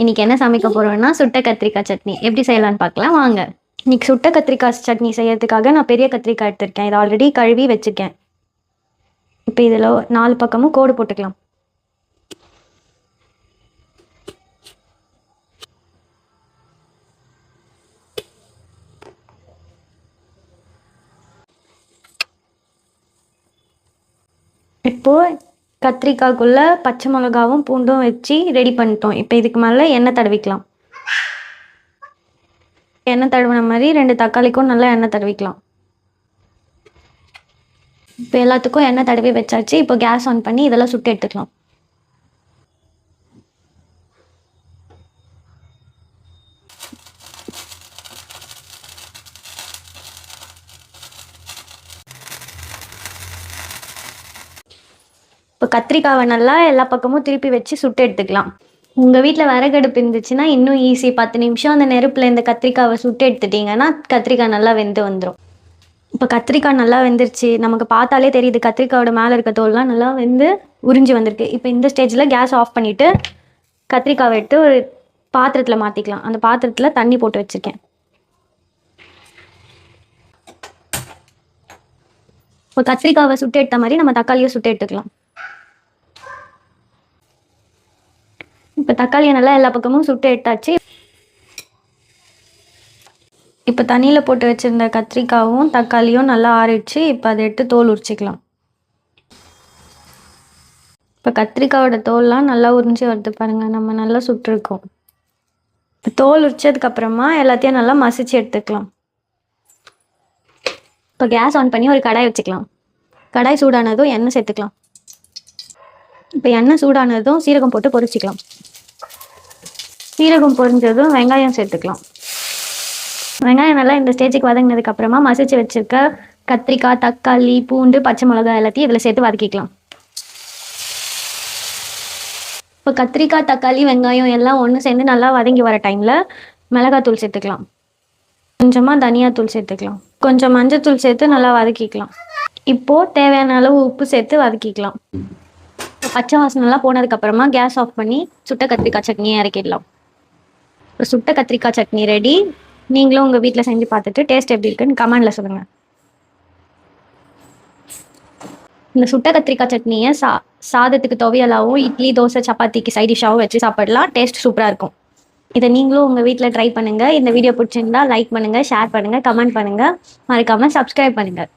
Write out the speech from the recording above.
இன்னைக்கு என்ன சமைக்க போறோம்னா சுட்ட கத்திரிக்காய் சட்னி எப்படி செய்யலாம்னு பார்க்கலாம் வாங்க. இன்னைக்கு சுட்ட கத்திரிக்காய் சட்னி செய்யறதுக்காக நான் பெரிய கத்திரிக்காய் எடுத்திருக்கேன். இதை ஆல்ரெடி கழுவி வச்சுருக்கேன். இப்போ இதில் 4 பக்கமும் கோடு போட்டுக்கலாம். இப்போ கத்திரிக்காய்க்குள்ள பச்சை மிளகாவும் பூண்டும் வச்சு ரெடி பண்ணிட்டோம். இப்போ இதுக்கு மேலே எண்ணெய் தடவிக்கலாம். எண்ணெய் தடவின மாதிரி 2 தக்காளிக்கும் நல்லா எண்ணெய் தடவிக்கலாம். இப்போ எல்லாத்துக்கும் எண்ணெய் தடவி வச்சாச்சு. இப்போ கேஸ் ஆன் பண்ணி இதெல்லாம் சுட்டு எடுத்துக்கலாம். இப்போ கத்திரிக்காவை நல்லா எல்லா பக்கமும் திருப்பி வச்சு சுட்டு எடுத்துக்கலாம். உங்கள் வீட்டில் விறகடுப்பு இருந்துச்சுன்னா இன்னும் ஈஸி. 10 நிமிஷம் அந்த நெருப்பில் இந்த கத்திரிக்காவை சுட்டு எடுத்துட்டிங்கன்னா கத்திரிக்காய் நல்லா வெந்து வந்துடும். இப்போ கத்திரிக்காய் நல்லா வெந்துருச்சு. நமக்கு பார்த்தாலே தெரியுது கத்திரிக்காயோட மேலே இருக்க தோல்லாம் நல்லா வெந்து உறிஞ்சி வந்திருக்கு. இப்போ இந்த ஸ்டேஜில் கேஸ் ஆஃப் பண்ணிவிட்டு கத்திரிக்காவை எடுத்து ஒரு பாத்திரத்தில் மாற்றிக்கலாம். அந்த பாத்திரத்தில் தண்ணி போட்டு வச்சுருக்கேன். இப்போ கத்திரிக்காவை சுட்டு எடுத்த மாதிரி நம்ம தக்காளியை சுட்டு எடுத்துக்கலாம். இப்போ தக்காளியை நல்லா எல்லா பக்கமும் சுட்டு எடுத்தாச்சு. இப்போ தண்ணியில் போட்டு வச்சுருந்த கத்திரிக்காயும் தக்காளியும் நல்லா ஆறிடுச்சு. இப்போ அதை எடுத்து தோல் உரிச்சிக்கலாம். இப்போ கத்திரிக்காயோட தோல்லாம் நல்லா உறிஞ்சி வருது பாருங்கள். நம்ம நல்லா சுட்டுருக்கோம். இப்போ தோல் உரிச்சதுக்கப்புறமா எல்லாத்தையும் நல்லா மசிச்சு எடுத்துக்கலாம். இப்போ கேஸ் ஆன் பண்ணி ஒரு கடாய் வச்சுக்கலாம். கடாய் சூடானதும் எண்ணெய் சேர்த்துக்கலாம். இப்போ எண்ணெய் சூடானதும் சீரகம் போட்டு பொரிச்சிக்கலாம். சீரகம் பொரிஞ்சதும் வெங்காயம் சேர்த்துக்கலாம். வெங்காயம் நல்லா இந்த ஸ்டேஜுக்கு வதங்கினதுக்கு அப்புறமா மசிச்சு வச்சிருக்க கத்திரிக்காய், தக்காளி, பூண்டு, பச்சை மிளகாய் எல்லாத்தையும் இதில் சேர்த்து வதக்கிக்கலாம். இப்போ கத்திரிக்காய், தக்காளி, வெங்காயம் எல்லாம் ஒன்று சேர்ந்து நல்லா வதங்கி வர டைமில் மிளகாத்தூள் சேர்த்துக்கலாம். கொஞ்சமாக தனியாத்தூள் சேர்த்துக்கலாம். கொஞ்சம் மஞ்சத்தூள் சேர்த்து நல்லா வதக்கிக்கலாம். இப்போது தேவையான அளவு உப்பு சேர்த்து வதக்கிக்கலாம். பச்சை வாசனைலாம் போனதுக்கப்புறமா கேஸ் ஆஃப் பண்ணி சுட்ட கத்திரிக்காய் சட்னியை இறக்கிடலாம். இப்போ சுட்ட கத்திரிக்காய் சட்னி ரெடி. நீங்களும் உங்கள் வீட்டில் செஞ்சு பார்த்துட்டு டேஸ்ட் எப்படி இருக்குன்னு கமெண்டில் சொல்லுங்கள். இந்த சுட்ட கத்திரிக்காய் சட்னியை சாதத்துக்கு துவையலாகவும் இட்லி, தோசை, சப்பாத்திக்கு சைட் டிஷ்ஷாகவும் வச்சு சாப்பிடலாம். டேஸ்ட் சூப்பராக இருக்கும். இதை நீங்களும் உங்கள் வீட்டில் ட்ரை பண்ணுங்கள். இந்த வீடியோ பிடிச்சிருந்தா லைக் பண்ணுங்கள், ஷேர் பண்ணுங்கள், கமெண்ட் பண்ணுங்கள், மறக்காமல் சப்ஸ்கிரைப் பண்ணுங்கள்.